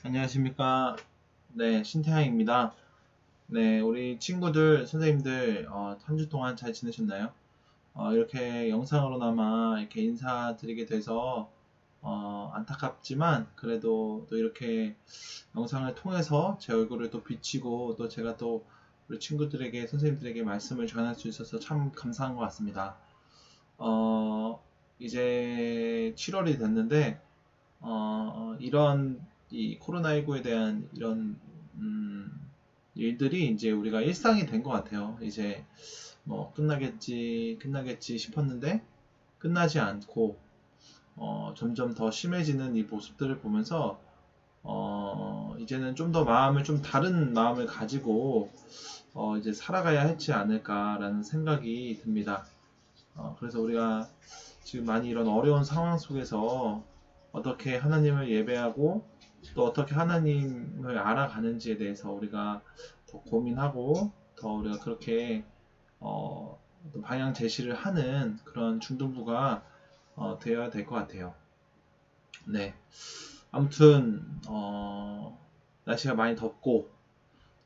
안녕하십니까. 네, 신태양입니다. 네, 우리 친구들, 선생님들, 한 주 동안 잘 지내셨나요? 이렇게 영상으로나마 이렇게 인사드리게 돼서, 안타깝지만, 그래도 또 이렇게 영상을 통해서 제 얼굴을 또 비치고, 또 제가 또 우리 친구들에게, 선생님들에게 말씀을 전할 수 있어서 참 감사한 것 같습니다. 이제 7월이 됐는데, 이런 이 코로나19에 대한 이런 일들이 이제 우리가 일상이 된 것 같아요. 이제 뭐 끝나겠지 싶었는데 끝나지 않고 점점 더 심해지는 이 모습들을 보면서 이제는 좀 더 마음을 좀 다른 마음을 가지고 이제 살아가야 하지 않을까라는 생각이 듭니다. 그래서 우리가 지금 많이 이런 어려운 상황 속에서 어떻게 하나님을 예배하고 또 어떻게 하나님을 알아가는지에 대해서 우리가 더 고민하고 더 우리가 그렇게 또 방향 제시를 하는 그런 중등부가 되어야 될 것 같아요. 네. 아무튼 날씨가 많이 덥고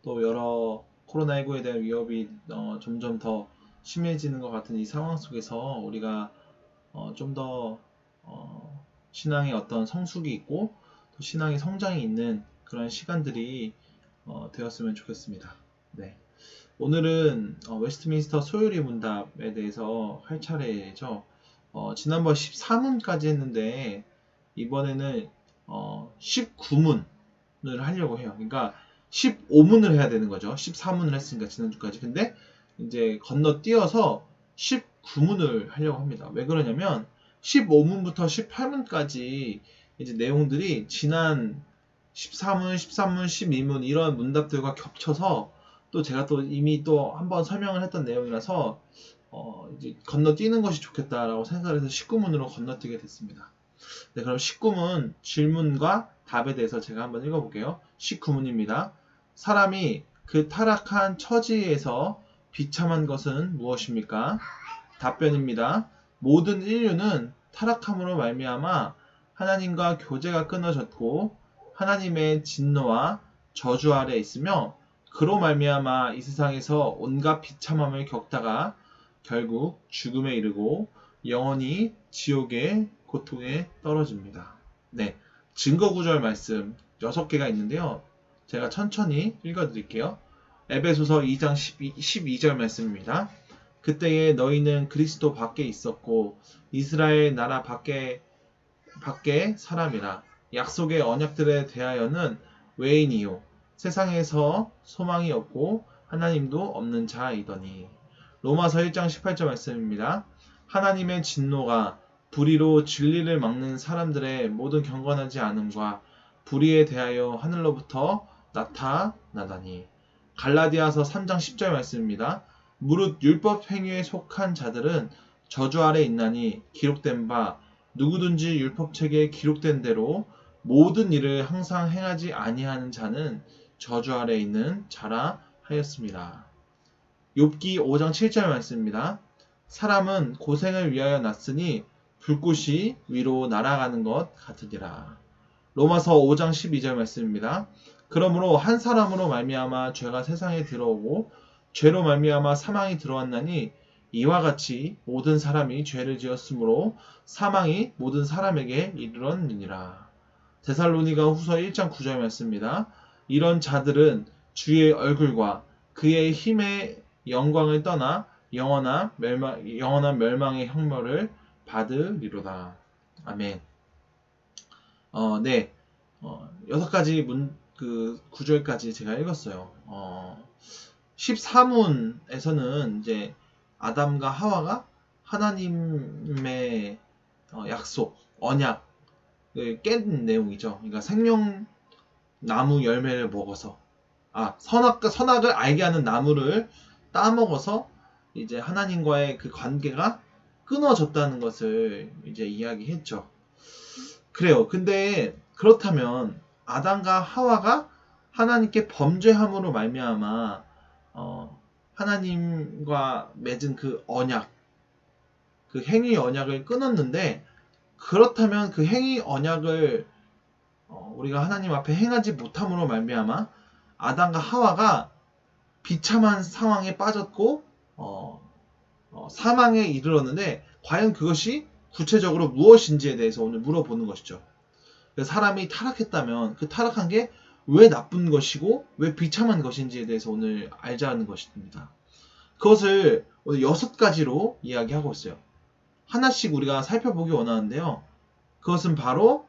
또 여러 코로나19에 대한 위협이 점점 더 심해지는 것 같은 이 상황 속에서 우리가 좀 더 신앙의 어떤 성숙이 있고 또 신앙의 성장이 있는 그런 시간들이 되었으면 좋겠습니다. 네. 오늘은 웨스트민스터 소요리 문답에 대해서 할 차례죠. 지난번 14문까지 했는데 이번에는 19문을 하려고 해요. 그러니까 15문을 해야 되는 거죠. 14문을 했으니까 지난주까지. 근데 이제 건너뛰어서 19문을 하려고 합니다. 왜 그러냐면 15문부터 18문까지 이제 내용들이 지난 14문, 13문, 12문 이런 문답들과 겹쳐서 또 제가 또 이미 또 한번 설명을 했던 내용이라서 이제 건너뛰는 것이 좋겠다라고 생각을 해서 19문으로 건너뛰게 됐습니다. 네, 그럼 19문 질문과 답에 대해서 제가 한번 읽어볼게요. 19문입니다. 사람이 그 타락한 처지에서 비참한 것은 무엇입니까? 답변입니다. 모든 인류는 타락함으로 말미암아 하나님과 교제가 끊어졌고 하나님의 진노와 저주 아래 있으며 그로 말미암아 이 세상에서 온갖 비참함을 겪다가 결국 죽음에 이르고 영원히 지옥의 고통에 떨어집니다. 네, 증거 구절 말씀 6개가 있는데요. 제가 천천히 읽어드릴게요. 에베소서 2장 12절 말씀입니다. 그때에 너희는 그리스도 밖에 있었고 이스라엘 나라 밖에 사람이라 약속의 언약들에 대하여는 외인이요 세상에서 소망이 없고 하나님도 없는 자이더니. 로마서 1장 18절 말씀입니다. 하나님의 진노가 불의로 진리를 막는 사람들의 모든 경건하지 않음과 불의에 대하여 하늘로부터 나타나다니. 갈라디아서 3장 10절 말씀입니다. 무릇 율법 행위에 속한 자들은 저주 아래 있나니 기록된 바 누구든지 율법책에 기록된 대로 모든 일을 항상 행하지 아니하는 자는 저주 아래 있는 자라 하였습니다. 욥기 5장 7절 말씀입니다. 사람은 고생을 위하여 났으니 불꽃이 위로 날아가는 것 같으리라. 로마서 5장 12절 말씀입니다. 그러므로 한 사람으로 말미암아 죄가 세상에 들어오고 죄로 말미암아 사망이 들어왔나니 이와 같이 모든 사람이 죄를 지었으므로 사망이 모든 사람에게 이르렀느니라. 데살로니가 후서 1장 9절 말씀입니다. 이런 자들은 주의 얼굴과 그의 힘의 영광을 떠나 영원한 멸망의 형벌을 받으리로다. 아멘. 네. 6가지 구절까지 제가 읽었어요. 14문에서는 이제 아담과 하와가 하나님의 약속, 언약을 깬 내용이죠. 그러니까 생명나무 열매를 먹어서, 선악을 알게 하는 나무를 따먹어서 이제 하나님과의 그 관계가 끊어졌다는 것을 이제 이야기했죠. 그래요. 근데 그렇다면 아담과 하와가 하나님께 범죄함으로 말미암아 하나님과 맺은 그 언약, 그 행위 언약을 끊었는데, 그렇다면 그 행위 언약을 우리가 하나님 앞에 행하지 못함으로 말미암아 아담과 하와가 비참한 상황에 빠졌고 사망에 이르렀는데 과연 그것이 구체적으로 무엇인지에 대해서 오늘 물어보는 것이죠. 사람이 타락했다면 그 타락한 게 왜 나쁜 것이고 왜 비참한 것인지에 대해서 오늘 알자는 것입니다. 그것을 오늘 6가지로 이야기하고 있어요. 하나씩 우리가 살펴보기 원하는데요. 그것은 바로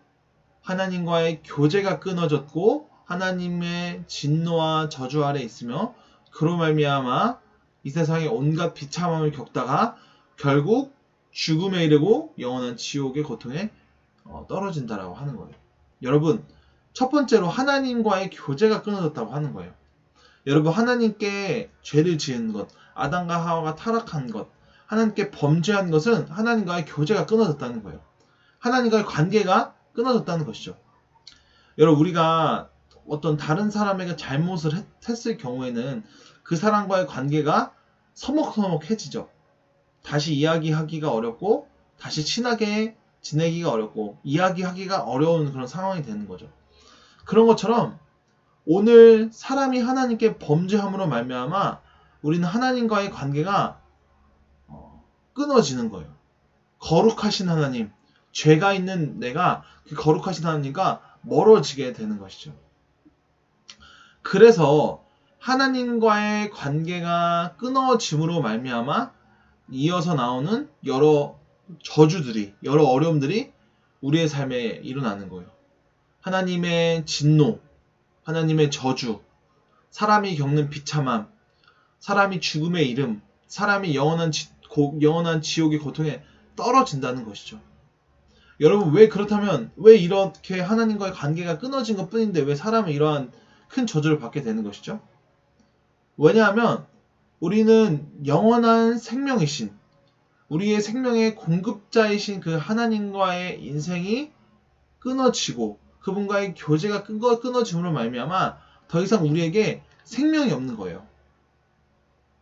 하나님과의 교제가 끊어졌고 하나님의 진노와 저주 아래 있으며 그로 말미암아 이 세상에 온갖 비참함을 겪다가 결국 죽음에 이르고 영원한 지옥의 고통에 떨어진다라고 하는 거예요. 여러분, 첫 번째로 하나님과의 교제가 끊어졌다고 하는 거예요. 여러분, 하나님께 죄를 지은 것, 아담과 하와가 타락한 것, 하나님께 범죄한 것은 하나님과의 교제가 끊어졌다는 거예요. 하나님과의 관계가 끊어졌다는 것이죠. 여러분, 우리가 어떤 다른 사람에게 잘못을 했을 경우에는 그 사람과의 관계가 서먹서먹해지죠. 다시 이야기하기가 어렵고 다시 친하게 지내기가 어렵고 이야기하기가 어려운 그런 상황이 되는 거죠. 그런 것처럼 오늘 사람이 하나님께 범죄함으로 말미암아 우리는 하나님과의 관계가 끊어지는 거예요. 거룩하신 하나님, 죄가 있는 내가 그 거룩하신 하나님과 멀어지게 되는 것이죠. 그래서 하나님과의 관계가 끊어짐으로 말미암아 이어서 나오는 여러 저주들이, 여러 어려움들이 우리의 삶에 일어나는 거예요. 하나님의 진노, 하나님의 저주, 사람이 겪는 비참함, 사람이 죽음의 이름, 사람이 영원한 지옥의 고통에 떨어진다는 것이죠. 여러분, 왜 그렇다면 왜 이렇게 하나님과의 관계가 끊어진 것 뿐인데 왜 사람은 이러한 큰 저주를 받게 되는 것이죠? 왜냐하면 우리는 영원한 생명이신 우리의 생명의 공급자이신 그 하나님과의 인생이 끊어지고 그분과의 교제가 끊어짐으로 말미암아 더 이상 우리에게 생명이 없는 거예요.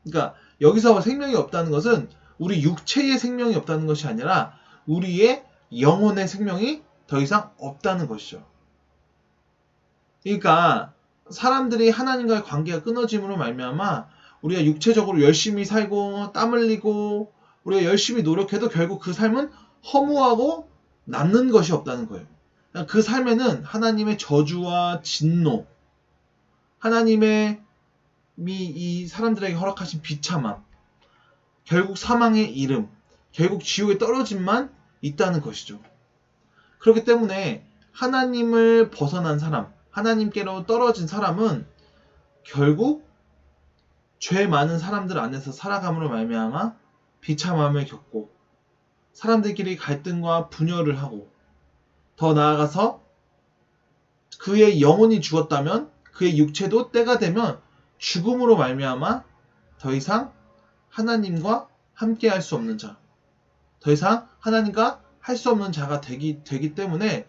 그러니까 여기서 생명이 없다는 것은 우리 육체의 생명이 없다는 것이 아니라 우리의 영혼의 생명이 더 이상 없다는 것이죠. 그러니까 사람들이 하나님과의 관계가 끊어짐으로 말미암아 우리가 육체적으로 열심히 살고 땀 흘리고 우리가 열심히 노력해도 결국 그 삶은 허무하고 남는 것이 없다는 거예요. 그 삶에는 하나님의 저주와 진노, 하나님의 이 사람들에게 허락하신 비참함, 결국 사망의 이름, 결국 지옥에 떨어짐만 있다는 것이죠. 그렇기 때문에 하나님을 벗어난 사람, 하나님께로 떨어진 사람은 결국 죄 많은 사람들 안에서 살아감으로 말미암아 비참함을 겪고 사람들끼리 갈등과 분열을 하고 더 나아가서 그의 영혼이 죽었다면 그의 육체도 때가 되면 죽음으로 말미암아 더 이상 하나님과 함께 할 수 없는 자, 더 이상 하나님과 할 수 없는 자가 되기 때문에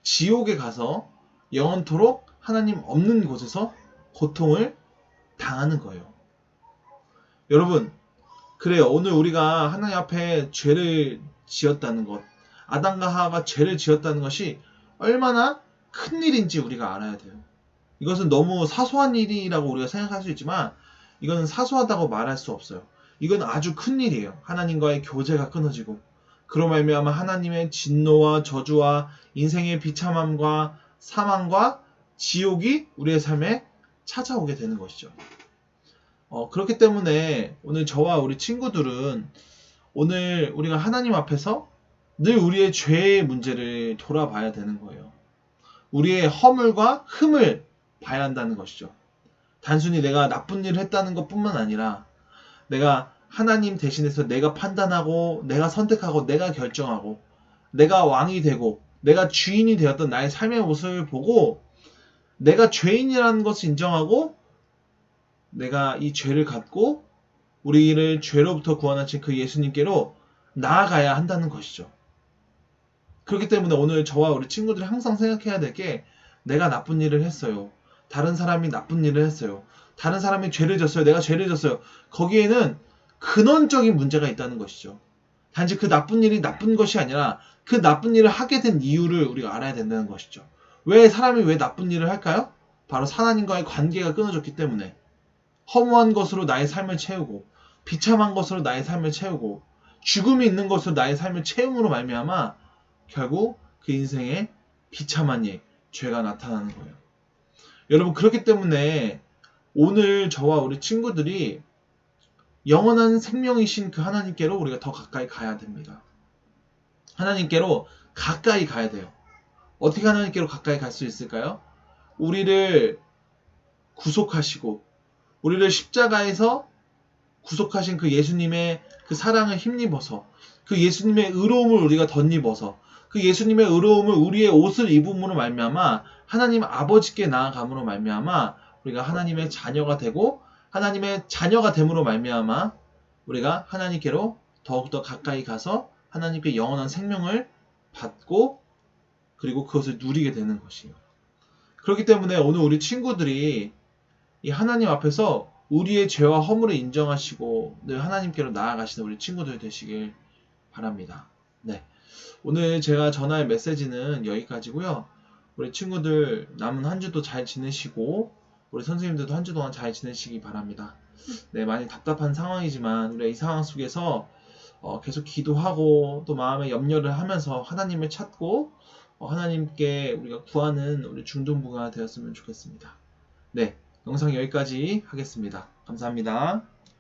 지옥에 가서 영원토록 하나님 없는 곳에서 고통을 당하는 거예요. 여러분, 그래요. 오늘 우리가 하나님 앞에 죄를 지었다는 것, 아담과 하와가 죄를 지었다는 것이 얼마나 큰 일인지 우리가 알아야 돼요. 이것은 너무 사소한 일이라고 우리가 생각할 수 있지만 이거는 사소하다고 말할 수 없어요. 이건 아주 큰 일이에요. 하나님과의 교제가 끊어지고 그로 말미암아 하나님의 진노와 저주와 인생의 비참함과 사망과 지옥이 우리의 삶에 찾아오게 되는 것이죠. 그렇기 때문에 오늘 저와 우리 친구들은 오늘 우리가 하나님 앞에서 늘 우리의 죄의 문제를 돌아봐야 되는 거예요. 우리의 허물과 흠을 봐야 한다는 것이죠. 단순히 내가 나쁜 일을 했다는 것뿐만 아니라 내가 하나님 대신해서 내가 판단하고 내가 선택하고 내가 결정하고 내가 왕이 되고 내가 주인이 되었던 나의 삶의 모습을 보고 내가 죄인이라는 것을 인정하고 내가 이 죄를 갖고 우리를 죄로부터 구원하신 그 예수님께로 나아가야 한다는 것이죠. 그렇기 때문에 오늘 저와 우리 친구들이 항상 생각해야 될 게 내가 나쁜 일을 했어요. 다른 사람이 나쁜 일을 했어요. 다른 사람이 죄를 졌어요. 내가 죄를 졌어요. 거기에는 근원적인 문제가 있다는 것이죠. 단지 그 나쁜 일이 나쁜 것이 아니라 그 나쁜 일을 하게 된 이유를 우리가 알아야 된다는 것이죠. 왜 사람이 왜 나쁜 일을 할까요? 바로 하나님과의 관계가 끊어졌기 때문에. 허무한 것으로 나의 삶을 채우고 비참한 것으로 나의 삶을 채우고 죽음이 있는 것으로 나의 삶을 채움으로 말미암아 결국 그 인생에 비참한 일, 죄가 나타나는 거예요. 여러분 그렇기 때문에 오늘 저와 우리 친구들이 영원한 생명이신 그 하나님께로 우리가 더 가까이 가야 됩니다. 하나님께로 가까이 가야 돼요. 어떻게 하나님께로 가까이 갈 수 있을까요? 우리를 구속하시고 우리를 십자가에서 구속하신 그 예수님의 그 사랑을 힘입어서 그 예수님의 의로움을 우리가 덧입어서 그 예수님의 의로움을 우리의 옷을 입음으로 말미암아 하나님 아버지께 나아감으로 말미암아 우리가 하나님의 자녀가 되고 하나님의 자녀가 됨으로 말미암아 우리가 하나님께로 더욱더 가까이 가서 하나님께 영원한 생명을 받고 그리고 그것을 누리게 되는 것이에요. 그렇기 때문에 오늘 우리 친구들이 이 하나님 앞에서 우리의 죄와 허물을 인정하시고 늘 하나님께로 나아가시는 우리 친구들 되시길 바랍니다. 네, 오늘 제가 전할 메시지는 여기까지고요. 우리 친구들 남은 한 주도 잘 지내시고 우리 선생님들도 한 주 동안 잘 지내시기 바랍니다. 네, 많이 답답한 상황이지만 우리가 이 상황 속에서 계속 기도하고 또 마음의 염려를 하면서 하나님을 찾고 하나님께 우리가 구하는 우리 중동부가 되었으면 좋겠습니다. 네, 영상 여기까지 하겠습니다. 감사합니다.